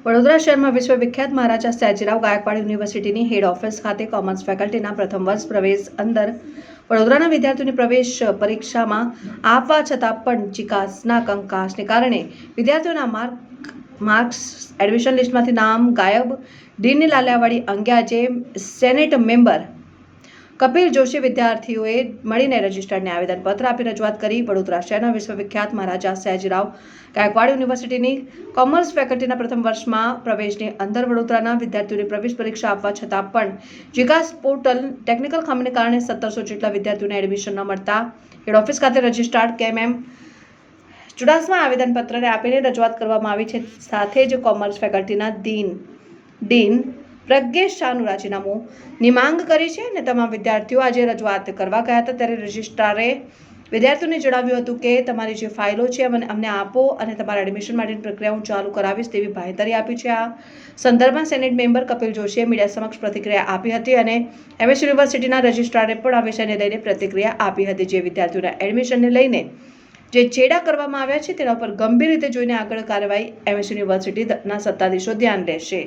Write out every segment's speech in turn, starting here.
વડોદરા શહેરમાં વિશ્વવિખ્યાત મહારાજા સયાજીરાવ ગાયકવાડ યુનિવર્સિટીની હેડ ઓફિસ ખાતે કોમર્સ ફેકલ્ટીના પ્રથમ વર્ષ પ્રવેશ અંદર વડોદરાના વિદ્યાર્થીઓની પ્રવેશ પરીક્ષામાં આપવા છતાં પણ ચિકાસના કંકાસને કારણે વિદ્યાર્થીઓના માર્ક્સ એડમિશન લિસ્ટમાંથી નામ ગાયબ. ડીનની લાલિયાવાડી અંગે આજે સેનેટ મેમ્બર કપિલ જોશી વિદ્યાર્થીઓએ મળીને રજિસ્ટરને આવેદનપત્ર આપી રજૂઆત કરી. વડોદરા શહેરના વિશ્વવિખ્યાત મહારાજા સયાજીરાવ ગાયકવાડ યુનિવર્સિટીની કોમર્સ ફેકલ્ટીના પ્રથમ વર્ષમાં પ્રવેશની અંદર વડોદરાના વિદ્યાર્થીઓની પ્રવેશ પરીક્ષા આપવા છતાં પણ જીકાસ પોર્ટલ ટેકનિકલ ખામીને કારણે 1700 જેટલા વિદ્યાર્થીઓને એડમિશન ન મળતા હેડ ઓફિસ ખાતે રજિસ્ટ્રાર્ડ કેએમ ચુડાસમા આવેદનપત્રને આપીને રજૂઆત કરવામાં આવી છે. સાથે જ કોમર્સ ફેકલ્ટીના ડીન પ્રજ્ઞેશ શાહનું રાજીનામુંની માંગ કરી છે અને તમામ વિદ્યાર્થીઓ આજે રજૂઆત કરવા ગયા હતા ત્યારે રજિસ્ટ્રારે વિદ્યાર્થીઓને જણાવ્યું હતું કે તમારી જે ફાઇલો છે અમને આપો અને તમારા એડમિશન માટેની પ્રક્રિયા હું ચાલુ કરાવીશ તેવી બાંહેધરી આપી છે. આ સંદર્ભમાં સેનેટ મેમ્બર કપિલ જોશીએ મીડિયા સમક્ષ પ્રતિક્રિયા આપી હતી અને એમએસ યુનિવર્સિટીના રજિસ્ટ્રારે પણ આ વિષયને લઈને પ્રતિક્રિયા આપી હતી. જે વિદ્યાર્થીઓના એડમિશનને લઈને જે ચેડા કરવામાં આવ્યા છે તેના ઉપર ગંભીર રીતે જોઈને આગળ કાર્યવાહી એમએસ યુનિવર્સિટીના સત્તાધીશો ધ્યાન રહેશે.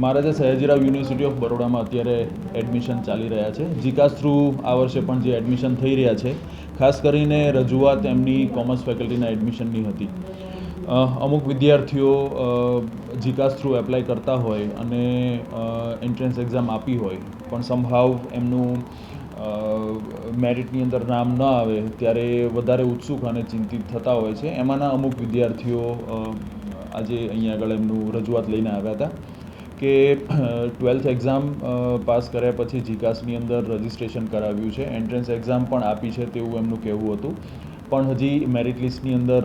મહારાજા સયાજીરાવ યુનિવર્સિટી ઓફ બરોડામાં અત્યારે એડમિશન ચાલી રહ્યા છે. જીકાસ થ્રુ આ વર્ષે પણ જે એડમિશન થઈ રહ્યા છે, ખાસ કરીને રજૂઆત એમની કોમર્સ ફેકલ્ટીના એડમિશનની હતી. અમુક વિદ્યાર્થીઓ જીકાસ થ્રુ એપ્લાય કરતા હોય અને એન્ટ્રન્સ એક્ઝામ આપી હોય પણ સમહાવ એમનું મેરિટની અંદર નામ ન આવે ત્યારે વધારે ઉત્સુક અને ચિંતિત થતા હોય છે. એમાંના અમુક વિદ્યાર્થીઓ આજે અહીંયા આગળ એમનું રજૂઆત લઈને આવ્યા હતા કે 12th એક્ઝામ પાસ કર્યા પછી જીકાસની અંદર રજિસ્ટ્રેશન કરાવ્યું છે, એન્ટ્રન્સ એક્ઝામ પણ આપી છે તેવું એમનું કહેવું હતું, પણ હજી મેરિટ લિસ્ટની અંદર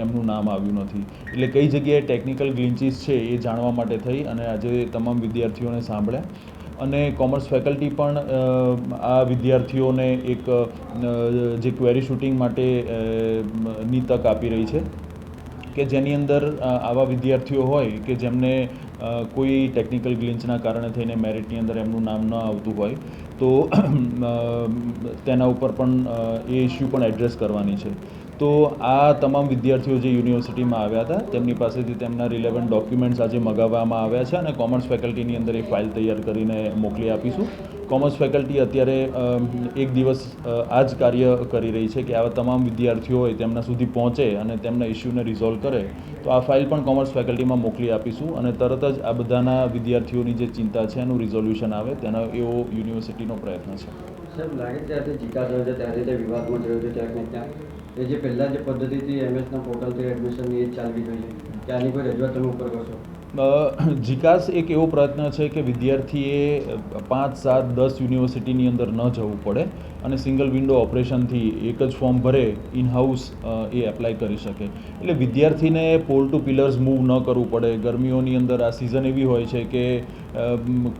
એમનું નામ આવ્યું નથી. એટલે કઈ જગ્યાએ ટેકનિકલ ગ્લિન્ચીસ છે એ જાણવા માટે થઈ અને આજે તમામ વિદ્યાર્થીઓને સાંભળ્યા અને કોમર્સ ફેકલ્ટી પણ આ વિદ્યાર્થીઓને એક જે ક્વેરી શૂટિંગ માટે ની તક આપી રહી છે કે જેની અંદર આવા વિદ્યાર્થીઓ હોય કે જેમને કોઈ ટેકનિકલ ગ્લિન્ચના કારણે થઈને મેરિટની અંદર એમનું નામ ન આવતું હોય તો તેના ઉપર પણ એ ઇસ્યુ પણ એડ્રેસ કરવાની છે. તો આ તમામ વિદ્યાર્થીઓ જે યુનિવર્સિટીમાં આવ્યા હતા તેમની પાસેથી તેમના રિલેવન્ટ ડોક્યુમેન્ટ્સ આજે મગાવવામાં આવ્યા છે અને કોમર્સ ફેકલ્ટીની અંદર એ ફાઇલ તૈયાર કરીને મોકલી આપીશું. કોમર્સ ફેકલ્ટી અત્યારે એક દિવસ આ જ કાર્ય કરી રહી છે કે આવા તમામ વિદ્યાર્થીઓ હોય તેમના સુધી પહોંચે અને તેમના ઇસ્યુને રિઝોલ્વ કરે. તો આ ફાઇલ પણ કોમર્સ ફેકલ્ટીમાં મોકલી આપીશું અને તરત જ આ બધાના વિદ્યાર્થીઓની જે ચિંતા છે એનું રિઝોલ્યુશન આવે તેનો એવો યુનિવર્સિટીનો પ્રયત્ન છે. સાહેબ, લાગે છે ત્યારે જીકાસ હોય છે ત્યારે તે વિવાદમાં થયો છે ક્યાંક ને ક્યાંક. એ જે પહેલાં જે પદ્ધતિથી એમએસના પોર્ટલથી એડમિશનની એ ચાલવી જોઈએ, ત્યાંની કોઈ રજૂઆત તમે ઉપર કરશો? જીકાસ એક એવો પ્રયત્ન છે કે વિદ્યાર્થીએ 5, 7, 10 યુનિવર્સિટીની અંદર ન જવું પડે અને સિંગલ વિન્ડો ઓપરેશનથી એક જ ફોર્મ ભરે ઇન હાઉસ એ એપ્લાય કરી શકે. એટલે વિદ્યાર્થીને પોલ ટુ પિલર્સ મૂવ ન કરવું પડે. ગરમીઓની અંદર આ સિઝન એવી હોય છે કે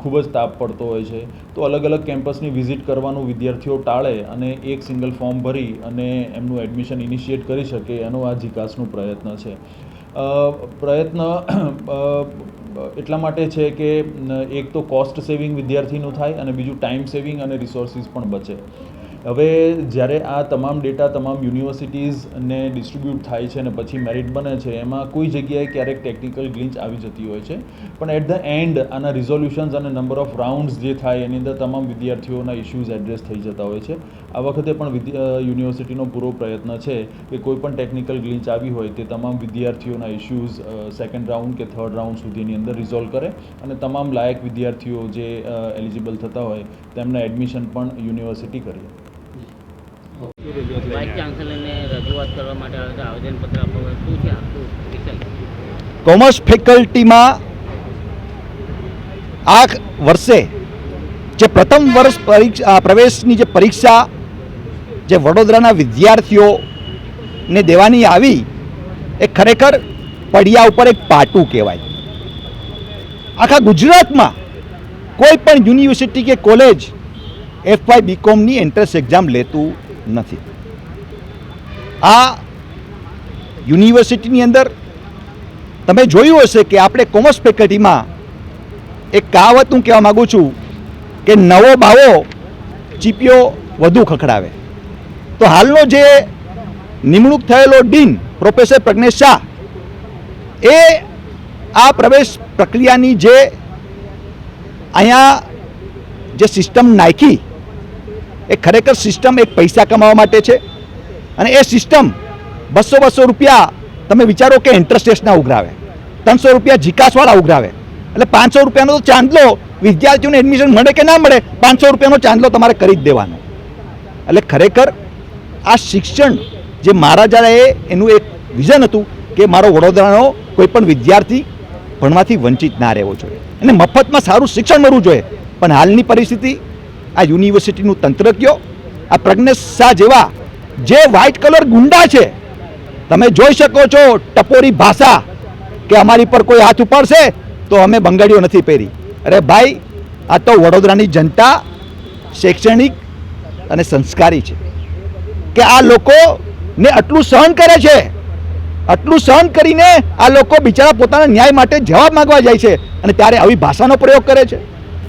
ખૂબ જ તાપ પડતો હોય છે, તો અલગ અલગ કેમ્પસની વિઝિટ કરવાનું વિદ્યાર્થીઓ ટાળે અને એક સિંગલ ફોર્મ ભરી અને એમનું એડમિશન ઇનિશિએટ કરી શકે એનો આ જીકાસનું પ્રયત્ન છે. પ્રયત્ન એટલા માટે છે કે એક તો કોસ્ટ સેવિંગ વિદ્યાર્થીનું થાય અને બીજું ટાઈમ સેવિંગ અને રિસોર્સિસ પણ બચે. હવે જ્યારે આ તમામ ડેટા તમામ યુનિવર્સિટીઝને ડિસ્ટ્રીબ્યુટ થાય છે અને પછી મેરિટ બને છે એમાં કોઈ જગ્યાએ ક્યારેક ટેકનિકલ ગ્લિચ આવી જતી હોય છે, પણ એટ ધ એન્ડ આના રિઝોલ્યુશન્સ અને નંબર ઓફ રાઉન્ડ્સ જે થાય એની અંદર તમામ વિદ્યાર્થીઓના ઇશ્યુઝ એડ્રેસ થઈ જતા હોય છે. આ વખતે પણ યુનિવર્સિટીનો પૂરો પ્રયત્ન છે કે કોઈ પણ ટેકનિકલ ગ્લિચ આવી હોય તે તમામ વિદ્યાર્થીઓના ઇશ્યુઝ સેકન્ડ રાઉન્ડ કે થર્ડ રાઉન્ડ સુધીની અંદર રિઝોલ્વ કરે અને તમામ લાયક વિદ્યાર્થીઓ જે એલિજિબલ થતા હોય તેમના એડમિશન પણ યુનિવર્સિટી કરીએ. વાઇસ ચાન્સેલરને રજૂઆત કરવા માટે આવેદનપત્ર આપવા શું છે આખું વિષય? કોમર્સ ફેકલ્ટીમાં આ વર્ષે જે પ્રથમ વર્ષ પ્રવેશની જે પરીક્ષા જે વડોદરાના વિદ્યાર્થીઓને દેવાની આવી એ ખરેખર પડિયા ઉપર એક પાટું કહેવાય. આખા ગુજરાતમાં કોઈ પણ યુનિવર્સિટી કે કોલેજ FY BComની એન્ટ્રન્સ એક્ઝામ લેતું નથી. આ યુનિવર્સિટીની અંદર તમે જોયું હશે કે આપણે કોમર્સ ફેકલ્ટીમાં એક કહાવત હું કહેવા માગું છું કે નવો બાવો ચીપિયો વધુ ખખડાવે. તો હાલનો જે નિમણૂક થયેલો ડીન પ્રોફેસર પ્રજ્ઞેશ શાહ એ આ પ્રવેશ પ્રક્રિયાની જે અહીંયા જે સિસ્ટમ નાખી એ ખરેખર સિસ્ટમ એક પૈસા કમાવા માટે છે અને એ સિસ્ટમ 200 રૂપિયા તમે વિચારો કે ઇન્ટરેસ્ટ ટેક્સના ઉઘરાવે, 300 રૂપિયા જીકાસવાળા ઉઘરાવે, એટલે 500 રૂપિયાનો તો ચાંદલો વિદ્યાર્થીઓને એડમિશન મળે કે ના મળે, 500 રૂપિયાનો ચાંદલો તમારે કરી જ દેવાનો. એટલે ખરેખર આ શિક્ષણ જે મહારાજાએ એનું એક વિઝન હતું કે મારો વડોદરાનો કોઈ પણ વિદ્યાર્થી ભણવાથી વંચિત ના રહેવો જોઈએ અને મફતમાં સારું શિક્ષણ મળવું જોઈએ. પણ હાલની પરિસ્થિતિ આ યુનિવર્સિટીનું તંત્ર કયો, આ પ્રજ્ઞેશ શાહ જેવા જે વ્હાઇટ કલર ગુંડા છે, તમે જોઈ શકો છો ટપોરી ભાષા કે અમારી પર કોઈ હાથ ઉપાડશે તો અમે બંગાળીઓ નથી પહેરી. અરે ભાઈ, આ તો વડોદરાની જનતા શૈક્ષણિક અને સંસ્કારી છે કે આ લોકોને આટલું સહન કરે છે, આટલું સહન કરીને આ લોકો બિચારા પોતાના ન્યાય માટે જવાબ માંગવા જાય છે અને ત્યારે આવી ભાષાનો પ્રયોગ કરે છે.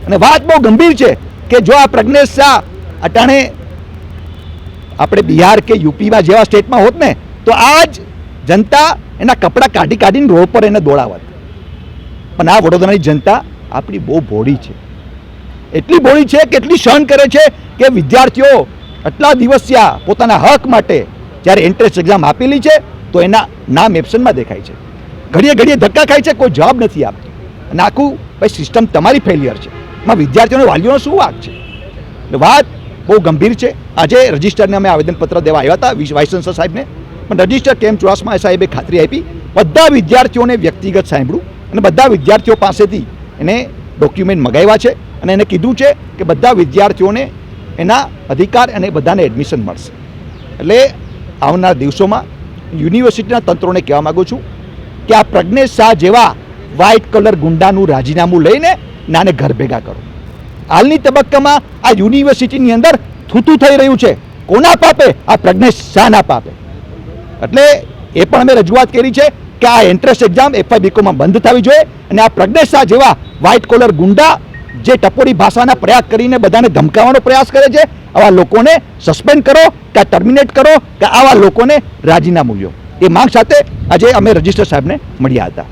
અને વાત બહુ ગંભીર છે કે જો આ પ્રજ્ઞેશ શાહ અટાણે આપણે બિહાર કે યુપીમાં જેવા સ્ટેટમાં હોત ને તો આજ જનતા એના કપડાં કાઢી કાઢીને રોડ પર એને દોડાવત. પણ આ વડોદરાની જનતા આપણી બહુ ભોળી છે, એટલી ભોળી છે કે એટલી સહન કરે છે કે વિદ્યાર્થીઓ આટલા દિવસિયા પોતાના હક માટે જ્યારે એન્ટ્રન્સ એક્ઝામ આપેલી છે તો એના નામ એબ્સન્ટમાં દેખાય છે, ઘડીએ ઘડીએ ધક્કા ખાય છે, કોઈ જવાબ નથી આપતું. અને આખું ભાઈ સિસ્ટમ તમારી ફેલિયર છે, એમાં વિદ્યાર્થીઓને વાલીઓનો શું વાંક છે? એટલે વાત બહુ ગંભીર છે. આજે રજિસ્ટરને અમે આવેદનપત્ર દેવા આવ્યા હતા વાઇસ ચાન્સલર સાહેબને, પણ રજિસ્ટર કેમ ચુડાસમા સાહેબે ખાતરી આપી, બધા વિદ્યાર્થીઓને વ્યક્તિગત સાંભળ્યું અને બધા વિદ્યાર્થીઓ પાસેથી એને ડોક્યુમેન્ટ મંગાવ્યા છે અને એને કીધું છે કે બધા વિદ્યાર્થીઓને એના અધિકાર અને બધાને એડમિશન મળશે. એટલે આવનાર દિવસોમાં યુનિવર્સિટીના તંત્રોને કહેવા માગું છું કે આ પ્રજ્ઞેશ શાહ જેવા વ્હાઇટ કલર ગુંડાનું રાજીનામું લઈને નાને ઘર ભેગા કરો. હાલની તબક્કામાં આ યુનિવર્સિટીની અંદર થૂતું થઈ રહ્યું છે, કોના પાપે? આ પ્રજ્ઞેશ શાહના પાપે. એટલે એ પણ અમે રજૂઆત કરી છે કે આ એન્ટ્રન્સ એક્ઝામ FY/BComમાં બંધ થવી જોઈએ અને આ પ્રજ્ઞેશ શાહ જેવા વ્હાઇટ કોલર ગુંડા જે ટપોરી ભાષાના પ્રયાસ કરીને બધાને ધમકાવવાનો પ્રયાસ કરે છે, આવા લોકોને સસ્પેન્ડ કરો કે ટર્મિનેટ કરો કે આવા લોકોને રાજીનામું લ્યો. એ માંગ સાથે આજે અમે રજિસ્ટર સાહેબને મળ્યા હતા.